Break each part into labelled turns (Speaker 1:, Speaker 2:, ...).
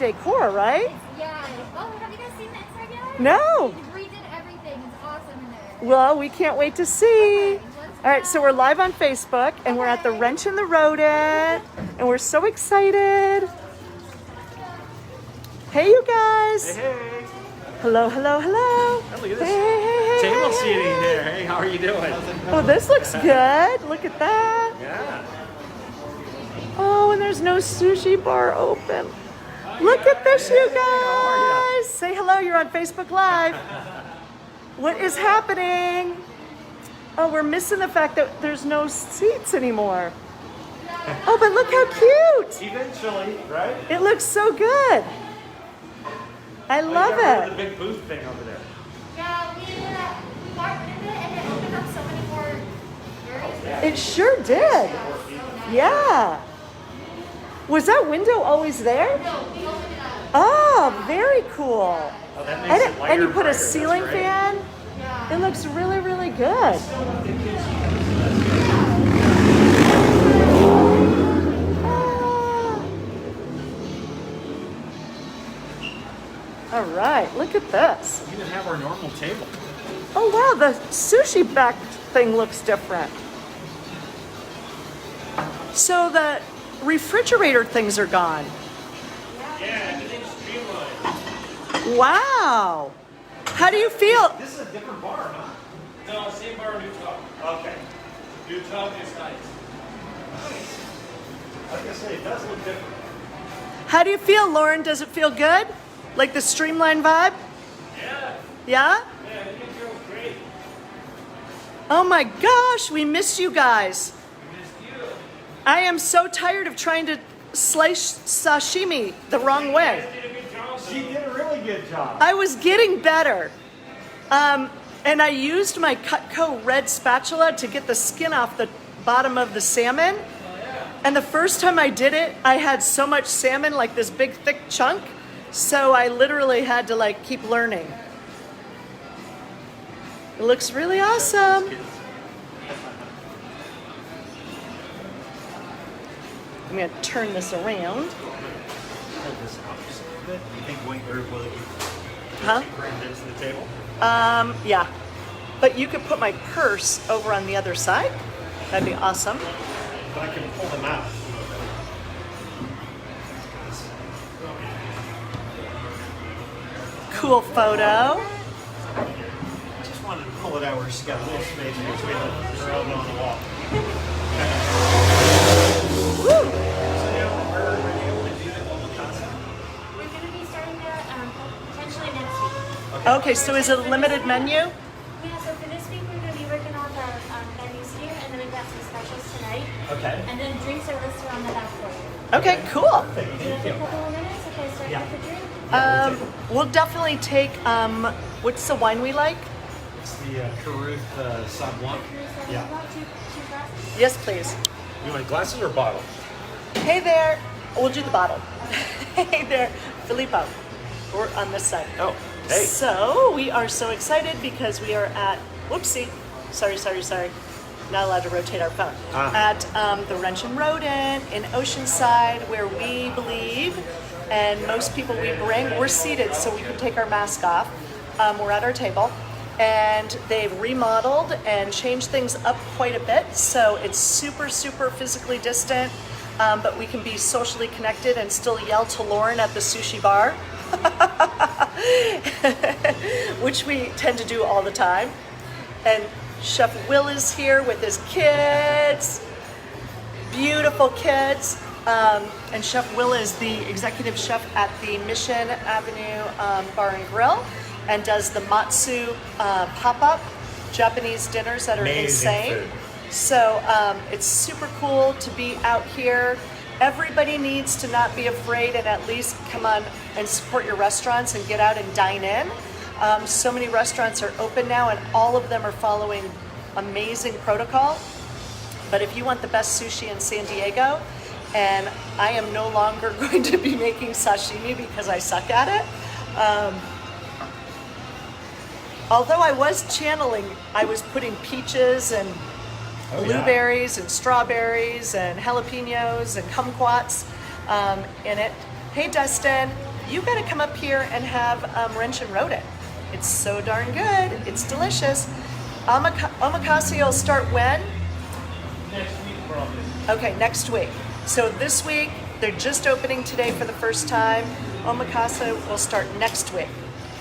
Speaker 1: decor, right?
Speaker 2: Yeah. Oh, have you guys seen the inside yet?
Speaker 1: No.
Speaker 2: We redid everything. It's awesome in there.
Speaker 1: Well, we can't wait to see.
Speaker 2: Okay, let's
Speaker 1: All right, so we're live on Facebook, and we're at the Wrench and the Rodent, and we're so excited. Hey, you guys.
Speaker 3: Hey.
Speaker 1: Hello, hello, hello.
Speaker 3: Oh, look at this
Speaker 1: Hey,
Speaker 3: table seating there. Hey, how are you doing?
Speaker 1: Oh, this looks good. Look at that.
Speaker 3: Yeah.
Speaker 1: Oh, and there's no sushi bar open. Look at this, you guys. Say hello, you're on Facebook Live. What is happening? Oh, we're missing the fact that there's no seats anymore. Oh, but look how cute.
Speaker 3: Eventually, right?
Speaker 1: It looks so good. I love
Speaker 3: The
Speaker 1: it.
Speaker 3: big booth thing over there.
Speaker 2: Yeah, we got rid of it and it opened up so many more areas.
Speaker 1: It sure did. Yeah. Was that window always there?
Speaker 2: No, we opened it up.
Speaker 1: Oh, very cool.
Speaker 3: Oh, that makes it lighter
Speaker 1: And you put a
Speaker 3: brighter.
Speaker 1: ceiling
Speaker 3: That's great.
Speaker 1: fan.
Speaker 2: Yeah.
Speaker 1: It looks really, really good. All right, look at this.
Speaker 3: We didn't have our normal table.
Speaker 1: Oh wow, the sushi back thing looks different. So the refrigerator things are gone.
Speaker 3: Yeah, everything's streamlined.
Speaker 1: Wow. How do you feel?
Speaker 3: This is a different bar, huh?
Speaker 4: No, same bar, new top.
Speaker 3: Okay.
Speaker 4: New top is nice.
Speaker 3: Nice. I was gonna say, it does look different.
Speaker 1: How do you feel, Lauren? Does it feel good? Like the streamlined vibe?
Speaker 4: Yeah,
Speaker 1: Yeah?
Speaker 4: yeah, you feel great.
Speaker 1: Oh my gosh, we missed you guys.
Speaker 4: We missed you.
Speaker 1: I am so tired of trying to slice sashimi the wrong way.
Speaker 4: You did a good job.
Speaker 3: She did a really good job.
Speaker 1: I was getting better. And I used my Cutco red spatula to get the skin off the bottom of the salmon. And the first time I did it, I had so much salmon, like this big thick chunk. So I literally had to like keep learning. It looks really awesome. I'm gonna turn this around.
Speaker 3: Hold this out just a little bit. You think going or will it
Speaker 1: Huh?
Speaker 3: bring it into the table?
Speaker 1: Yeah. But you could put my purse over on the other side. That'd be awesome.
Speaker 3: But I can pull them out.
Speaker 1: Cool photo.
Speaker 3: I just wanted to pull it out where she's got a little space in between her elbow and the wall.
Speaker 1: Woo!
Speaker 3: So now we're able to do the global concept.
Speaker 2: We're going to be starting that potentially next week.
Speaker 1: Okay, so is it a limited menu?
Speaker 2: Yeah, so for this week we're going to be working on the menus here and then we've got some specials tonight.
Speaker 3: Okay.
Speaker 2: And then drinks are listed on the back for you.
Speaker 1: Okay, cool.
Speaker 2: Do you have a couple of minutes? Okay, start
Speaker 3: Yeah.
Speaker 2: with the drink.
Speaker 1: We'll definitely take, what's the wine we like?
Speaker 3: It's the Caruth Sauv Blanc. Yeah.
Speaker 2: Two glasses.
Speaker 1: Yes, please.
Speaker 3: You want glasses or bottles?
Speaker 1: Hey there. We'll do the bottle. Hey there, Filippo. We're on this side.
Speaker 3: Oh, hey.
Speaker 1: So we are so excited because we are at, whoopsie, sorry. Not allowed to rotate our phone. At the Wrench and Rodent in Oceanside, where we believe, and most people we bring, we're seated so we can take our mask off. We're at our table, and they've remodeled and changed things up quite a bit. So it's super physically distant, but we can be socially connected and still yell to Lauren at the sushi bar, which we tend to do all the time. And Chef Will is here with his kids, beautiful kids. And Chef Will is the executive chef at the Mission Avenue Bar and Grill and does the Matsu pop-up Japanese dinners that are
Speaker 3: Amazing
Speaker 1: insane.
Speaker 3: food.
Speaker 1: So it's super cool to be out here. Everybody needs to not be afraid and at least come on and support your restaurants and get out and dine in. So many restaurants are open now and all of them are following amazing protocol. But if you want the best sushi in San Diego, and I am no longer going to be making sashimi because I suck at it. Although I was channeling, I was putting peaches and blueberries and strawberries and jalapenos and kumquats in it. Hey Dustin, you got to come up here and have Wrench Rodent. It's so darn good. It's delicious. Omakase will start when?
Speaker 4: Next week, probably.
Speaker 1: Okay, next week. So this week, they're just opening today for the first time. Omakase will start next week.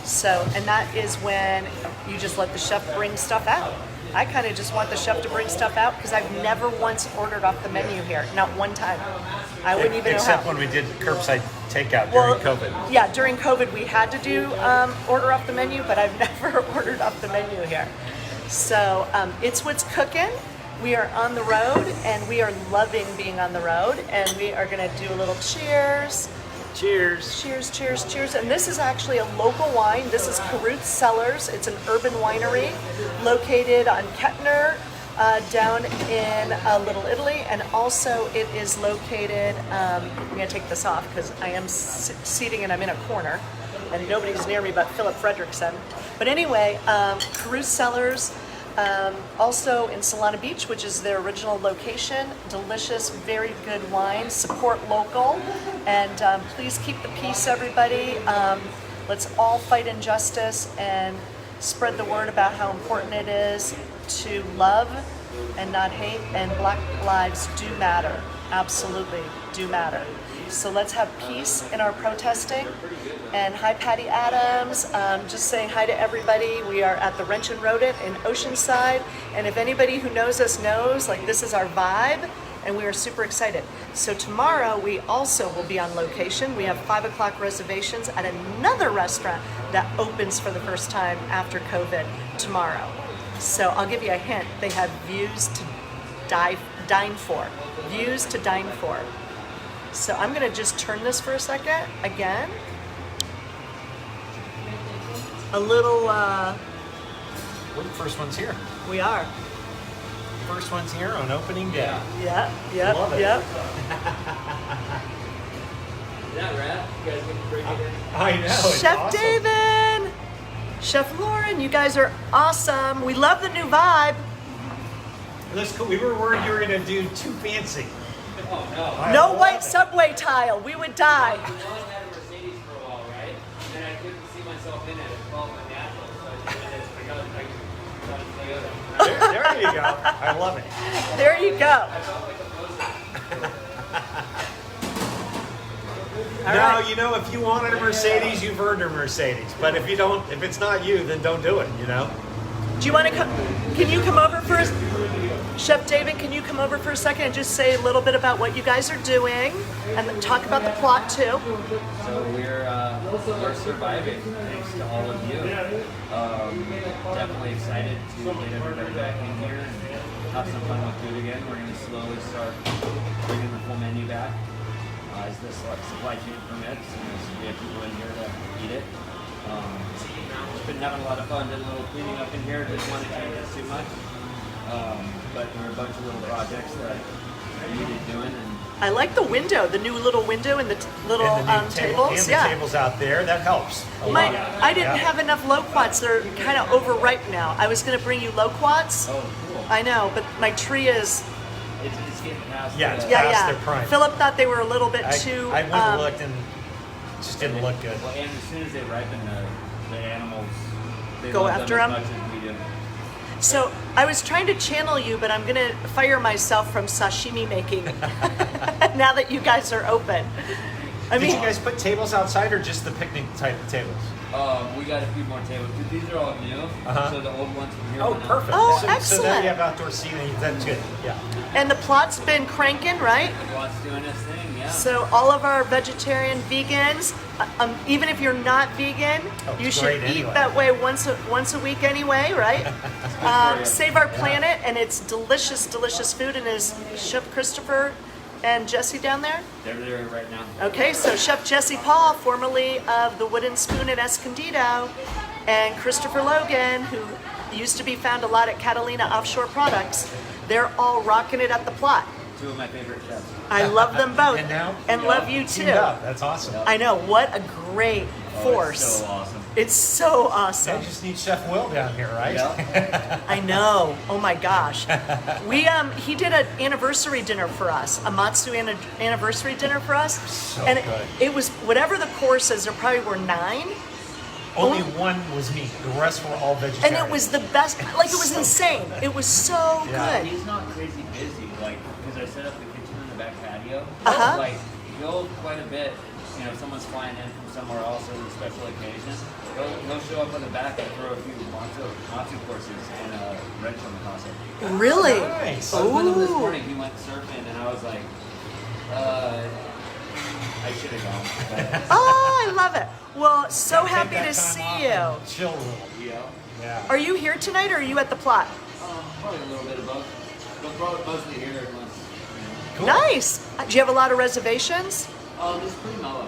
Speaker 1: So, and that is when you just let the chef bring stuff out. I kind of just want the chef to bring stuff out because I've never once ordered off the menu here. Not one time. I wouldn't even know how.
Speaker 3: Except when we did curbside takeout during COVID.
Speaker 1: Yeah, during COVID we had to do order off the menu, but I've never ordered off the menu here. So it's what's cooking. We are on the road and we are loving being on the road, and we are going to do a little cheers.
Speaker 3: Cheers.
Speaker 1: Cheers, cheers, cheers. And this is actually a local wine. This is Caruth Cellars. It's an urban winery located on Kettner down in Little Italy. And also it is located, I'm going to take this off because I am seating and I'm in a corner and nobody's near me but Philip Fredrickson. But anyway, Caruth Cellars, also in Solana Beach, which is their original location. Delicious, very good wine. Support local, and please keep the peace, everybody. Let's all fight injustice and spread the word about how important it is to love and not hate. And Black lives do matter, absolutely do matter. So let's have peace in our protesting. And hi, Patty Adams. Just saying hi to everybody. We are at the Wrench Rodent in Oceanside. And if anybody who knows us knows, like, this is our vibe, and we are super excited. So tomorrow we also will be on location. We have 5 o'clock reservations at another restaurant that opens for the first time after COVID tomorrow. So I'll give you a hint. They have views to dine for. Views to dine for. So I'm gonna just turn this for a second, again. A little,
Speaker 3: We're the first ones here.
Speaker 1: we are.
Speaker 3: First ones here on opening day.
Speaker 1: Yeah, yep,
Speaker 3: Love it.
Speaker 1: yep.
Speaker 4: Is that rad? You guys looking pretty good.
Speaker 3: I know. It's
Speaker 1: Chef
Speaker 3: awesome.
Speaker 1: Davin, Chef Lauren, you guys are awesome. We love the new vibe.
Speaker 3: That's cool. We were worried you were gonna do too fancy.
Speaker 4: Oh, no.
Speaker 3: I
Speaker 1: No
Speaker 3: love
Speaker 1: white
Speaker 3: it.
Speaker 1: subway tile, we would die.
Speaker 4: I had a Mercedes for a while, right? And then I couldn't see myself in it. It felt unnatural. So I just did it. I got a Toyota.
Speaker 3: There you go. I love it.
Speaker 1: There you go.
Speaker 4: I felt like a poser.
Speaker 1: All
Speaker 3: Now,
Speaker 1: right.
Speaker 3: you know, if you wanted a Mercedes, you've earned a Mercedes. But if you don't, if it's not you, then don't do it, you know?
Speaker 1: Do you want to come? Can you come over first? Chef David, can you come over for a second and just say a little bit about what you guys are doing and then talk about the plot too?
Speaker 5: So we're surviving thanks to all of you. Definitely excited to get everybody back in here and have some fun with food again. We're going to slowly start bringing the full menu back as the supply chain permits, and as we have people in here to eat it. Just been having a lot of fun. Did a little cleaning up in here. Didn't want to change it too much. But there are a bunch of little projects that I needed doing, and
Speaker 1: I like the window, the new little window and the little
Speaker 3: And the new
Speaker 1: tables.
Speaker 3: and the
Speaker 1: Yeah.
Speaker 3: tables out there, that helps a
Speaker 1: My,
Speaker 3: lot.
Speaker 1: I didn't
Speaker 3: Yeah.
Speaker 1: have enough loquats. They're kind of overripe now. I was going to bring you loquats.
Speaker 5: oh, cool.
Speaker 1: I know, but my tree is.
Speaker 5: It's getting past
Speaker 3: Yeah,
Speaker 5: the,
Speaker 3: it's
Speaker 1: Yeah,
Speaker 3: past
Speaker 1: yeah.
Speaker 3: their prime.
Speaker 1: Philip thought they were a little bit
Speaker 3: I
Speaker 1: too.
Speaker 3: went and looked and it just didn't look good.
Speaker 5: Well, and as soon as they ripen, the animals they
Speaker 1: Go
Speaker 5: love
Speaker 1: after
Speaker 5: them
Speaker 1: 'em?
Speaker 5: as much as we do.
Speaker 1: So I was trying to channel you, but I'm going to fire myself from sashimi making now that you guys are open. I
Speaker 3: Did
Speaker 1: mean,
Speaker 3: you guys put tables outside or just the picnic type of tables?
Speaker 5: We got a few more tables. These are all new,
Speaker 3: Uh-huh.
Speaker 5: so the old ones from here.
Speaker 3: Oh,
Speaker 5: went out.
Speaker 3: perfect.
Speaker 1: Oh,
Speaker 3: So then
Speaker 1: excellent.
Speaker 3: you have outdoor seating. That's good. Yeah.
Speaker 1: and the plot's been cranking, right?
Speaker 5: Watt's doing his thing, yeah.
Speaker 1: So all of our vegetarian vegans, even if you're not vegan,
Speaker 3: Oh,
Speaker 1: you
Speaker 3: it's
Speaker 1: should
Speaker 3: great
Speaker 1: eat
Speaker 3: anyway.
Speaker 1: that way once a week anyway, right?
Speaker 5: you.
Speaker 1: Save our planet, and it's delicious, delicious food. And is Chef Christopher and Jesse down there?
Speaker 5: They're there right now.
Speaker 1: Okay, so Chef Jesse Paul, formerly of the Wooden Spoon at Escondido, and Christopher Logan, who used to be found a lot at Catalina Offshore Products, they're all rocking it at the plot.
Speaker 5: two of my favorite chefs.
Speaker 1: I love them both.
Speaker 3: And now,
Speaker 1: and love you
Speaker 3: teamed
Speaker 1: too.
Speaker 3: up. That's awesome.
Speaker 1: I know, what a great force.
Speaker 5: It's so awesome.
Speaker 1: It's so awesome.
Speaker 3: You just need Chef Will down here, right?
Speaker 5: Yeah.
Speaker 1: I know. Oh my gosh. He did an anniversary dinner for us, a Matsu anniversary dinner for us.
Speaker 3: So
Speaker 1: and
Speaker 3: good.
Speaker 1: it was whatever the courses, there probably were 9.
Speaker 3: Only one was meat. The rest were all
Speaker 1: And
Speaker 3: vegetarian.
Speaker 1: it was the best, like it was insane. It was so
Speaker 3: Yeah.
Speaker 1: good.
Speaker 5: He's not crazy busy, like, because I set up the kitchen in the back patio.
Speaker 1: Uh-huh.
Speaker 5: Like, he'll quite a bit, you know, if someone's flying in from somewhere else or a special occasion, he'll show up in the back and throw a few matsu courses and a wrench on the console.
Speaker 1: Really?
Speaker 3: Nice.
Speaker 5: I was with him this
Speaker 1: Ooh.
Speaker 5: morning, he went surfing, and I was like, I should have gone.
Speaker 1: Oh, I love it. Well, so
Speaker 3: Take
Speaker 1: happy
Speaker 3: that
Speaker 1: to
Speaker 3: time
Speaker 1: see
Speaker 3: off
Speaker 1: you.
Speaker 3: and chill roll.
Speaker 5: But, you know,
Speaker 3: Yeah.
Speaker 1: Are you here tonight or are you at the plot?
Speaker 5: probably a little bit of both. But probably mostly here unless, you know.
Speaker 3: Cool.
Speaker 1: Nice. Do you have a lot of reservations?
Speaker 5: This is pretty mellow.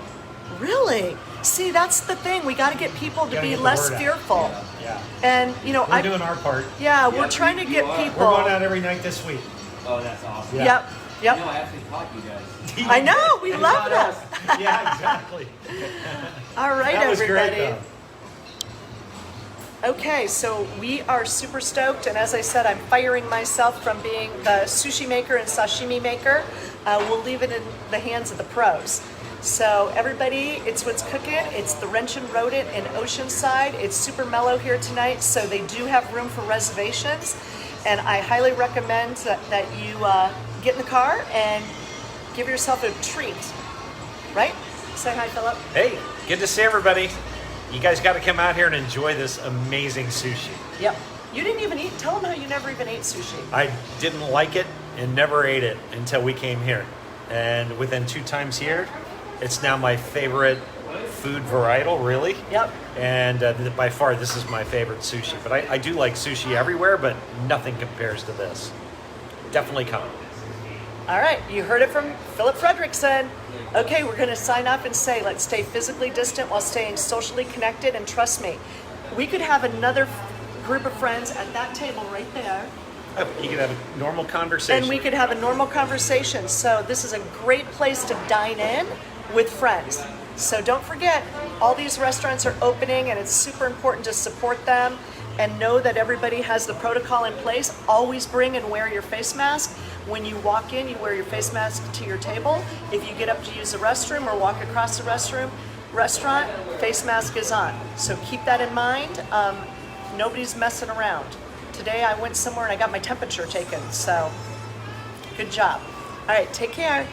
Speaker 1: Really? See, that's the thing. We got to get people to
Speaker 3: Gotta
Speaker 1: be
Speaker 3: get the
Speaker 1: less
Speaker 3: word out.
Speaker 1: fearful.
Speaker 3: Yeah.
Speaker 1: And, you know,
Speaker 3: We're doing our part.
Speaker 1: we're trying to
Speaker 5: you
Speaker 1: get
Speaker 5: are.
Speaker 1: people.
Speaker 3: We're going out every night this week.
Speaker 5: Oh, that's awesome.
Speaker 3: Yeah.
Speaker 1: Yep. Yep.
Speaker 5: You know, I actually caught you guys.
Speaker 1: I know. We love
Speaker 5: Not
Speaker 1: that.
Speaker 3: Yeah, exactly.
Speaker 1: All right,
Speaker 3: That was
Speaker 1: everybody.
Speaker 3: great, though.
Speaker 1: Okay, so we are super stoked, and as I said, I'm firing myself from being the sushi maker and sashimi maker. We'll leave it in the hands of the pros. So everybody, it's what's cooking. It's the Wrench Rodent in Oceanside. It's super mellow here tonight, so they do have room for reservations, and I highly recommend that you get in the car and give yourself a treat. Right? Say hi, Philip.
Speaker 3: Hey, good to see everybody. You guys got to come out here and enjoy this amazing sushi.
Speaker 1: Yep. You didn't even eat. Tell them how you never even ate sushi.
Speaker 3: I didn't like it and never ate it until we came here. And within 2 times here, it's now my favorite food varietal, really.
Speaker 1: Yep.
Speaker 3: And by far, this is my favorite sushi. But I do like sushi everywhere, but nothing compares to this. Definitely come.
Speaker 1: All right, you heard it from Philip Fredrickson. Okay, we're going to sign up and say, let's stay physically distant while staying socially connected. And trust me, we could have another group of friends at that table right there,
Speaker 3: You could have a normal conversation.
Speaker 1: and we could have a normal conversation. So this is a great place to dine in with friends. So don't forget, all these restaurants are opening, and it's super important to support them and know that everybody has the protocol in place. Always bring and wear your face mask. When you walk in, you wear your face mask to your table. If you get up to use the restroom or walk across the restaurant, face mask is on. So keep that in mind. Nobody's messing around. Today I went somewhere and I got my temperature taken, so good job. All right, take care.